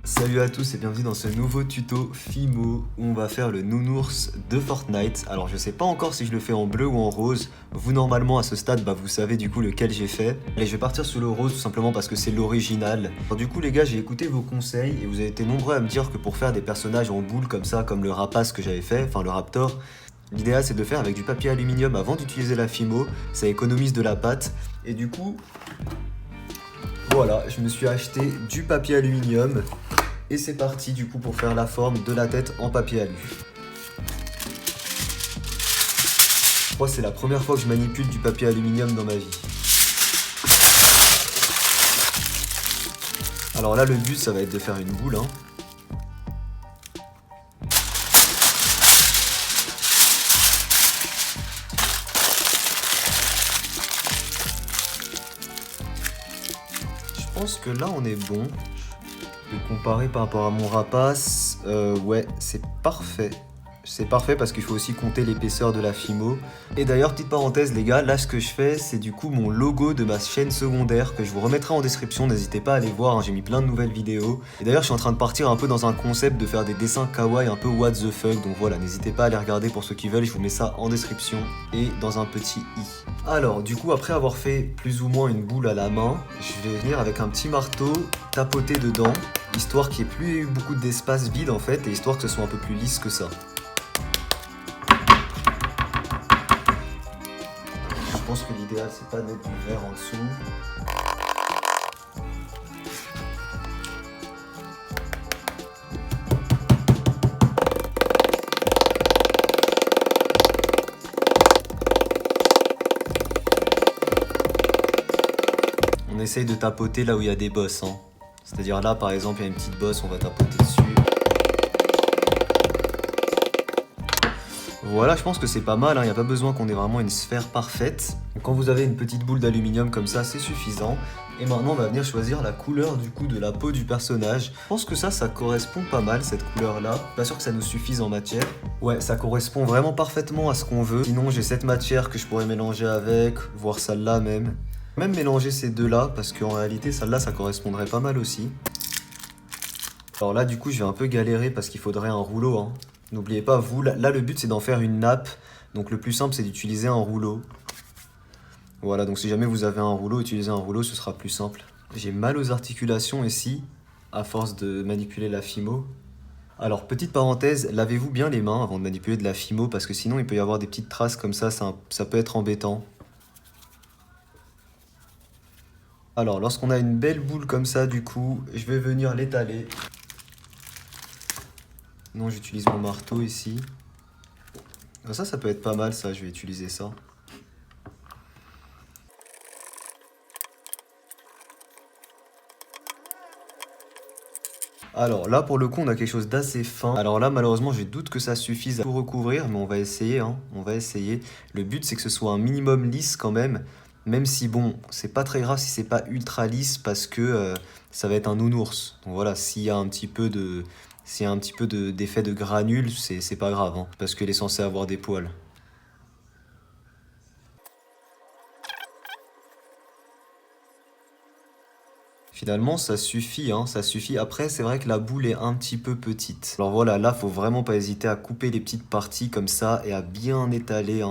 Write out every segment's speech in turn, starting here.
Salut à tous et bienvenue dans ce nouveau tuto Fimo où on va faire le nounours de Fortnite. Alors je sais pas encore si je le fais en bleu ou en rose. Vous normalement à ce stade vous savez du coup lequel j'ai fait. Allez, je vais partir sur le rose tout simplement parce que c'est l'original. Alors du coup les gars, j'ai écouté vos conseils et vous avez été nombreux à me dire que pour faire des personnages en boule comme ça, comme le rapace que j'avais fait, enfin le raptor, l'idéal c'est de le faire avec du papier aluminium avant d'utiliser la Fimo. Ça économise de la pâte et du coup voilà, je me suis acheté du papier aluminium. Et c'est parti du coup pour faire la forme de la tête en papier alu. Je crois que c'est la première fois que je manipule du papier aluminium dans ma vie. Alors là le but ça va être de faire une boule. Je pense que là on est bon. Je vais comparer par rapport à mon rapace, ouais, c'est parfait. C'est parfait parce qu'il faut aussi compter l'épaisseur de la Fimo. Et d'ailleurs, petite parenthèse les gars, là ce que je fais, c'est du coup mon logo de ma chaîne secondaire que je vous remettrai en description, n'hésitez pas à aller voir, j'ai mis plein de nouvelles vidéos. Et d'ailleurs, je suis en train de partir un peu dans un concept de faire des dessins kawaii un peu what the fuck, donc voilà, n'hésitez pas à aller regarder pour ceux qui veulent, je vous mets ça en description et dans un petit i. Alors, du coup, après avoir fait plus ou moins une boule à la main, je vais venir avec un petit marteau tapoter dedans, histoire qu'il n'y ait plus beaucoup d'espace vide en fait, et histoire que ce soit un peu plus lisse que ça. Je pense que l'idéal c'est pas de mettre du verre en dessous. On essaye de tapoter là où il y a des bosses. C'est-à-dire là par exemple il y a une petite bosse, on va tapoter dessus. Voilà, je pense que c'est pas mal, il n'y a pas besoin qu'on ait vraiment une sphère parfaite. Donc, quand vous avez une petite boule d'aluminium comme ça, c'est suffisant. Et maintenant, on va venir choisir la couleur du coup de la peau du personnage. Je pense que ça correspond pas mal, cette couleur-là. Pas sûr que ça nous suffise en matière. Ouais, ça correspond vraiment parfaitement à ce qu'on veut. Sinon, j'ai cette matière que je pourrais mélanger avec, voire celle-là même. Même mélanger ces deux-là, parce qu'en réalité, celle-là, ça correspondrait pas mal aussi. Alors là, du coup, je vais un peu galérer parce qu'il faudrait un rouleau. N'oubliez pas, vous, là le but c'est d'en faire une nappe. Donc le plus simple c'est d'utiliser un rouleau. Voilà, donc si jamais vous avez un rouleau, utilisez un rouleau, ce sera plus simple. J'ai mal aux articulations ici, à force de manipuler la Fimo. Alors petite parenthèse, lavez-vous bien les mains avant de manipuler de la Fimo parce que sinon il peut y avoir des petites traces comme ça peut être embêtant. Alors lorsqu'on a une belle boule comme ça du coup, je vais venir l'étaler. Non, j'utilise mon marteau ici. Ça peut être pas mal, ça, je vais utiliser ça. Alors là, pour le coup, on a quelque chose d'assez fin. Alors là, malheureusement, je doute que ça suffise à tout recouvrir, mais on va essayer, on va essayer. Le but, c'est que ce soit un minimum lisse quand même. Même si, bon, c'est pas très grave si c'est pas ultra lisse parce que ça va être un nounours. Donc voilà, s'il y a un petit peu de... S'il y a un petit peu d'effet de granules, c'est pas grave, parce qu'il est censé avoir des poils. Finalement, ça suffit, ça suffit. Après, c'est vrai que la boule est un petit peu petite. Alors voilà, là, faut vraiment pas hésiter à couper les petites parties comme ça et à bien étaler.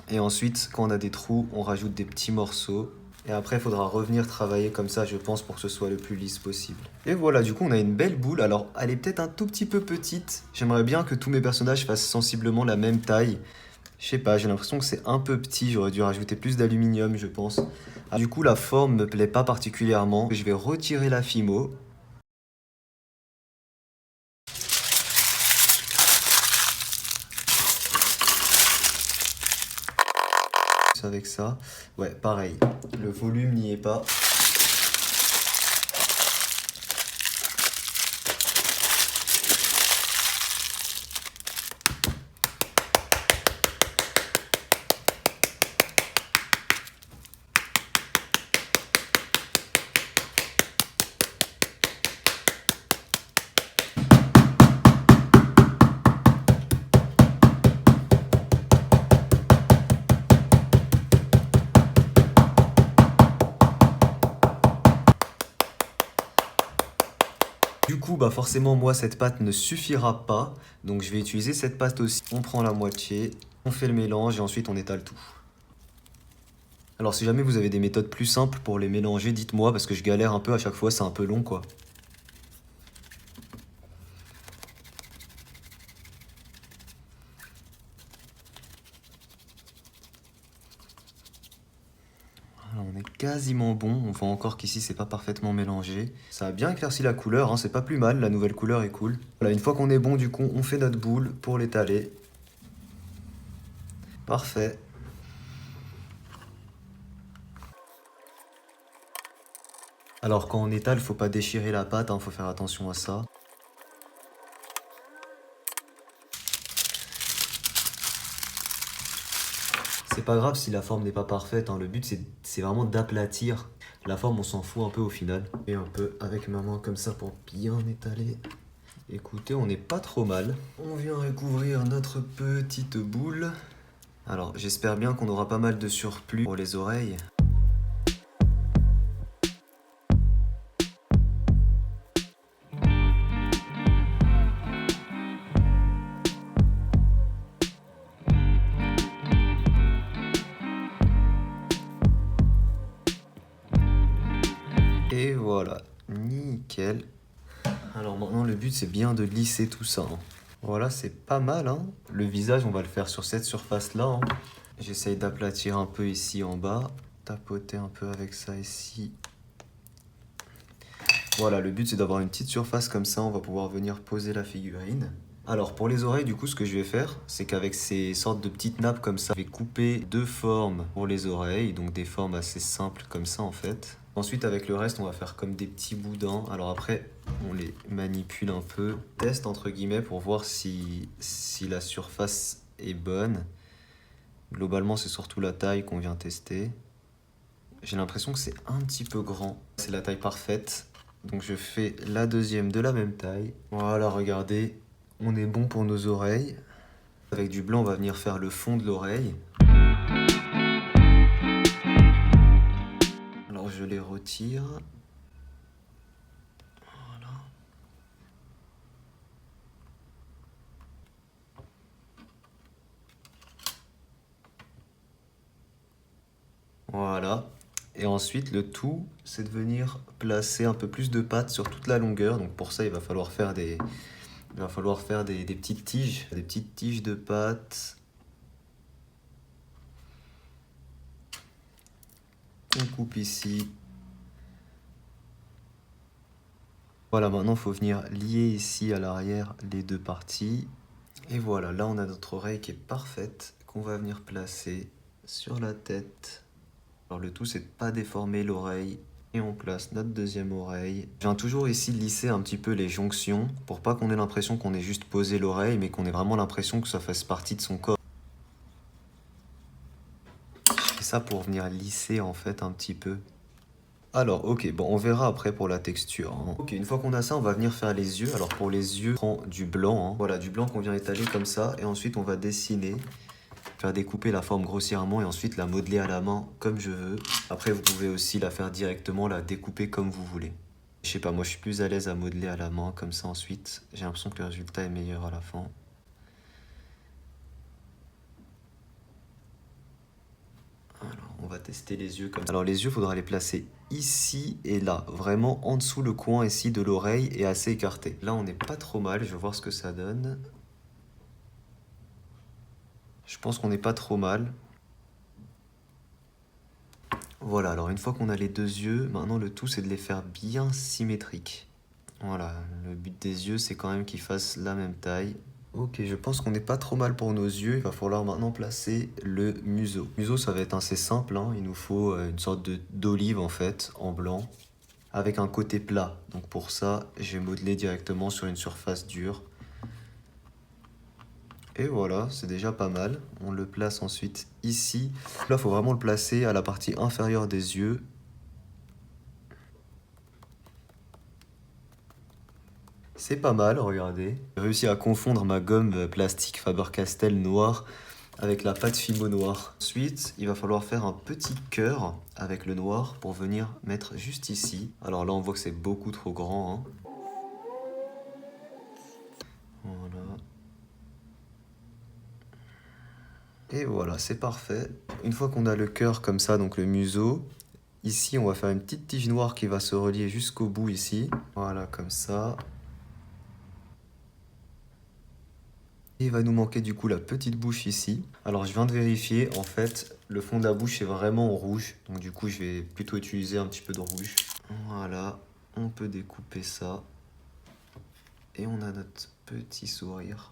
Et ensuite, quand on a des trous, on rajoute des petits morceaux. Et après, il faudra revenir travailler comme ça, je pense, pour que ce soit le plus lisse possible. Et voilà, du coup, on a une belle boule. Alors, elle est peut-être un tout petit peu petite. J'aimerais bien que tous mes personnages fassent sensiblement la même taille. Je sais pas, j'ai l'impression que c'est un peu petit, j'aurais dû rajouter plus d'aluminium, je pense. Ah, du coup, la forme me plaît pas particulièrement. Je vais retirer la Fimo. Avec ça, ouais, pareil, le volume n'y est pas. Du coup, bah forcément, moi, cette pâte ne suffira pas. Donc, je vais utiliser cette pâte aussi. On prend la moitié, on fait le mélange et ensuite on étale tout. Alors, si jamais vous avez des méthodes plus simples pour les mélanger, dites-moi parce que je galère un peu à chaque fois, c'est un peu long, quoi. Voilà, on est quasiment bon. On voit encore qu'ici, c'est pas parfaitement mélangé. Ça a bien éclairci la couleur, hein, c'est pas plus mal. La nouvelle couleur est cool. Voilà, une fois qu'on est bon, du coup, on fait notre boule pour l'étaler. Parfait. Alors quand on étale, faut pas déchirer la pâte, hein, faut faire attention à ça. C'est pas grave si la forme n'est pas parfaite, hein, le but c'est vraiment d'aplatir. La forme on s'en fout un peu au final. Et un peu avec ma main comme ça pour bien étaler. Écoutez, on n'est pas trop mal. On vient recouvrir notre petite boule. Alors j'espère bien qu'on aura pas mal de surplus pour les oreilles. Et voilà, nickel. Alors maintenant le but c'est bien de lisser tout ça, hein. Voilà, c'est pas mal, hein. Le visage on va le faire sur cette surface là, hein. J'essaye d'aplatir un peu ici en bas, tapoter un peu avec ça ici. Voilà, le but c'est d'avoir une petite surface comme ça, on va pouvoir venir poser la figurine. Alors pour les oreilles, du coup, ce que je vais faire, c'est qu'avec ces sortes de petites nappes comme ça, je vais couper deux formes pour les oreilles, donc des formes assez simples comme ça en fait. Ensuite, avec le reste, on va faire comme des petits boudins. Alors après, on les manipule un peu, teste entre guillemets pour voir si la surface est bonne. Globalement, c'est surtout la taille qu'on vient tester. J'ai l'impression que c'est un petit peu grand. C'est la taille parfaite. Donc je fais la deuxième de la même taille. Voilà, regardez, on est bon pour nos oreilles. Avec du blanc, on va venir faire le fond de l'oreille. Alors je les retire. Voilà. Voilà. Et ensuite, le tout, c'est de venir placer un peu plus de pâte sur toute la longueur. Donc pour ça, il va falloir faire des petites tiges de pâte. On coupe ici. Voilà, maintenant il faut venir lier ici à l'arrière les deux parties. Et voilà, là on a notre oreille qui est parfaite, qu'on va venir placer sur la tête. Alors le tout c'est de pas déformer l'oreille. Et on place notre deuxième oreille. Je viens toujours ici lisser un petit peu les jonctions pour pas qu'on ait l'impression qu'on ait juste posé l'oreille, mais qu'on ait vraiment l'impression que ça fasse partie de son corps. Je fais ça pour venir lisser en fait un petit peu. Alors, ok, bon, on verra après pour la texture, hein. Ok, une fois qu'on a ça, on va venir faire les yeux. Alors pour les yeux, on prend du blanc, hein. Voilà, du blanc qu'on vient étaler comme ça. Et ensuite, on va dessiner, faire découper la forme grossièrement et ensuite la modeler à la main comme je veux. Après, vous pouvez aussi la faire directement, la découper comme vous voulez. Je sais pas, moi je suis plus à l'aise à modeler à la main comme ça ensuite. J'ai l'impression que le résultat est meilleur à la fin. Alors, on va tester les yeux comme ça. Alors les yeux, il faudra les placer ici et là, vraiment en dessous le coin ici de l'oreille et assez écarté. Là, on n'est pas trop mal, je vais voir ce que ça donne. Je pense qu'on n'est pas trop mal. Voilà, alors une fois qu'on a les deux yeux, maintenant le tout c'est de les faire bien symétriques. Voilà, le but des yeux c'est quand même qu'ils fassent la même taille. Ok, je pense qu'on n'est pas trop mal pour nos yeux. Il va falloir maintenant placer le museau. Le museau, ça va être assez simple, hein. Il nous faut une sorte d'olive en fait, en blanc, avec un côté plat. Donc pour ça, je vais modeler directement sur une surface dure. Et voilà, c'est déjà pas mal. On le place ensuite ici. Là, il faut vraiment le placer à la partie inférieure des yeux. C'est pas mal, regardez. J'ai réussi à confondre ma gomme plastique Faber-Castell noire avec la pâte Fimo noire. Ensuite, il va falloir faire un petit cœur avec le noir pour venir mettre juste ici. Alors là, on voit que c'est beaucoup trop grand, hein. Et voilà, c'est parfait. Une fois qu'on a le cœur comme ça, donc le museau, ici on va faire une petite tige noire qui va se relier jusqu'au bout ici. Voilà, comme ça. Et il va nous manquer du coup la petite bouche ici. Alors je viens de vérifier, en fait, le fond de la bouche est vraiment rouge. Donc du coup, je vais plutôt utiliser un petit peu de rouge. Voilà, on peut découper ça. Et on a notre petit sourire.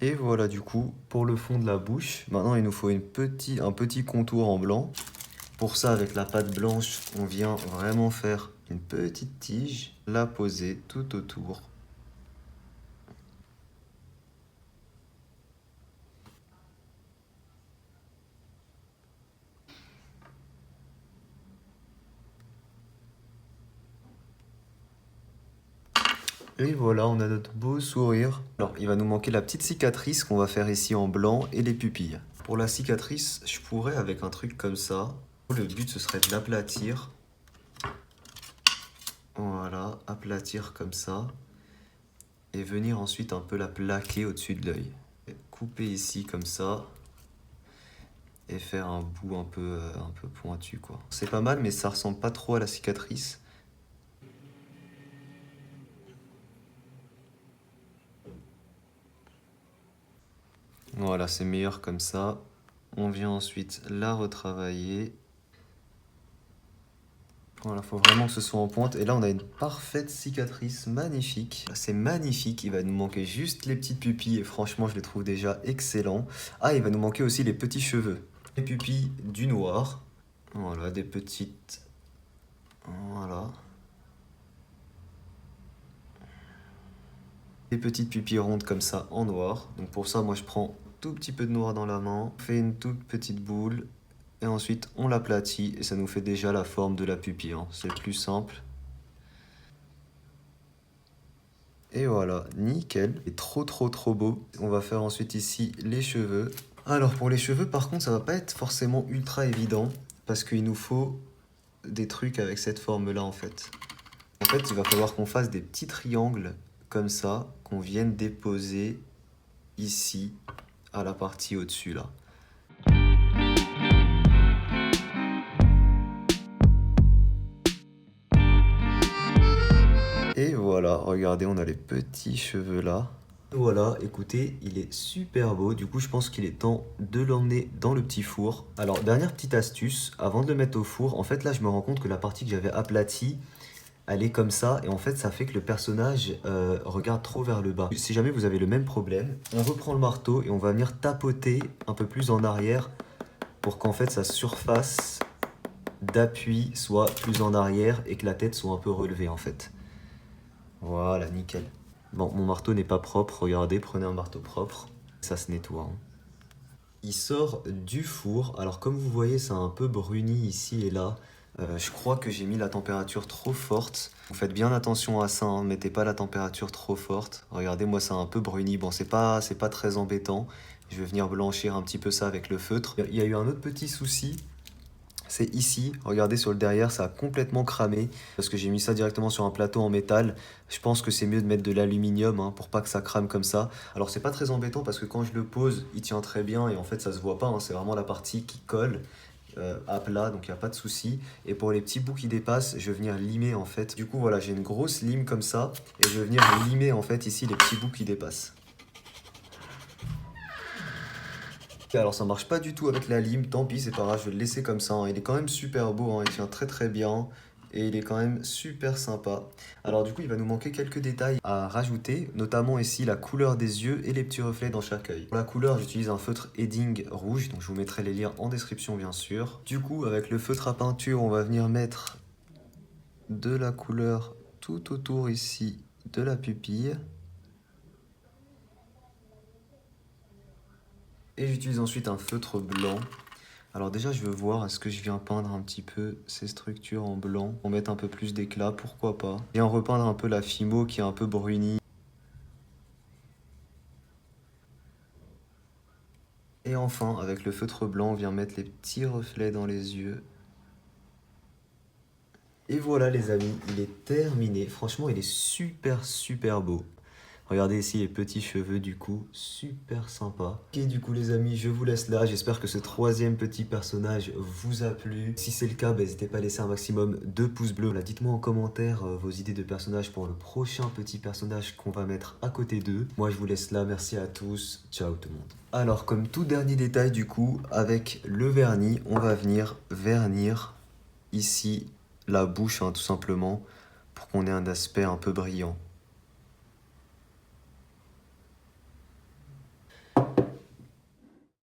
Et voilà du coup, pour le fond de la bouche. Maintenant, il nous faut un petit contour en blanc. Pour ça, avec la pâte blanche, on vient vraiment faire une petite tige, la poser tout autour. Et voilà, on a notre beau sourire. Alors, il va nous manquer la petite cicatrice qu'on va faire ici en blanc et les pupilles. Pour la cicatrice, je pourrais avec un truc comme ça. Le but, ce serait de l'aplatir. Voilà, aplatir comme ça. Et venir ensuite un peu la plaquer au-dessus de l'œil. Couper ici comme ça. Et faire un bout un peu pointu, quoi. C'est pas mal, mais ça ressemble pas trop à la cicatrice. Voilà, c'est meilleur comme ça. On vient ensuite la retravailler. Voilà, faut vraiment que ce soit en pointe. Et là, on a une parfaite cicatrice, magnifique. C'est magnifique, il va nous manquer juste les petites pupilles. Et franchement, je les trouve déjà excellents. Ah, il va nous manquer aussi les petits cheveux. Les pupilles du noir. Voilà, des petites... Voilà. Des petites pupilles rondes comme ça en noir. Donc pour ça, moi, je prends tout petit peu de noir dans la main. On fait une toute petite boule. Et ensuite, on l'aplatit et ça nous fait déjà la forme de la pupille, hein. C'est le plus simple. Et voilà, nickel. Et trop beau. On va faire ensuite ici les cheveux. Alors pour les cheveux, par contre, ça va pas être forcément ultra évident parce qu'il nous faut des trucs avec cette forme-là en fait. En fait, il va falloir qu'on fasse des petits triangles comme ça, qu'on vienne déposer ici à la partie au-dessus là. Et voilà, regardez, on a les petits cheveux là. Voilà, écoutez, il est super beau. Du coup, je pense qu'il est temps de l'emmener dans le petit four. Alors, dernière petite astuce, avant de le mettre au four, en fait, là, je me rends compte que la partie que j'avais aplatie, elle est comme ça. Et en fait, ça fait que le personnage regarde trop vers le bas. Si jamais vous avez le même problème, on reprend le marteau et on va venir tapoter un peu plus en arrière pour qu'en fait, sa surface d'appui soit plus en arrière et que la tête soit un peu relevée, en fait. Voilà, nickel. Bon, mon marteau n'est pas propre, regardez, prenez un marteau propre, ça se nettoie, hein. Il sort du four, alors comme vous voyez, c'est un peu bruni ici et là. Je crois que j'ai mis la température trop forte. Vous faites bien attention à ça, hein, mettez pas la température trop forte. Regardez, moi c'est un peu bruni, bon c'est pas très embêtant. Je vais venir blanchir un petit peu ça avec le feutre. Il y a eu un autre petit souci. C'est ici, regardez sur le derrière, ça a complètement cramé parce que j'ai mis ça directement sur un plateau en métal. Je pense que c'est mieux de mettre de l'aluminium, hein, pour pas que ça crame comme ça. Alors c'est pas très embêtant parce que quand je le pose, il tient très bien et en fait ça se voit pas, hein, c'est vraiment la partie qui colle à plat, donc il n'y a pas de souci. Et pour les petits bouts qui dépassent, je vais venir limer en fait. Du coup voilà, j'ai une grosse lime comme ça et je vais venir limer en fait ici les petits bouts qui dépassent. Alors ça marche pas du tout avec la lime, tant pis, c'est pas grave, je vais le laisser comme ça, hein. Il est quand même super beau, hein, il tient très bien et il est quand même super sympa. Alors du coup, il va nous manquer quelques détails à rajouter, notamment ici la couleur des yeux et les petits reflets dans chaque œil. Pour la couleur, j'utilise un feutre Edding rouge, donc je vous mettrai les liens en description bien sûr. Du coup, avec le feutre à peinture, on va venir mettre de la couleur tout autour ici de la pupille. Et j'utilise ensuite un feutre blanc. Alors déjà, je veux voir, est-ce que je viens peindre un petit peu ces structures en blanc pour mettre un peu plus d'éclat, pourquoi pas. Je viens repeindre un peu la Fimo qui est un peu brunie. Et enfin, avec le feutre blanc, on vient mettre les petits reflets dans les yeux. Et voilà les amis, il est terminé. Franchement, il est super beau. Regardez ici les petits cheveux du coup, super sympa. Ok du coup les amis, je vous laisse là. J'espère que ce troisième petit personnage vous a plu. Si c'est le cas, n'hésitez pas à laisser un maximum de pouces bleus. Là, dites-moi en commentaire vos idées de personnages pour le prochain petit personnage qu'on va mettre à côté d'eux. Moi je vous laisse là, merci à tous. Ciao tout le monde. Alors comme tout dernier détail du coup, avec le vernis, on va venir vernir ici la bouche tout simplement pour qu'on ait un aspect un peu brillant.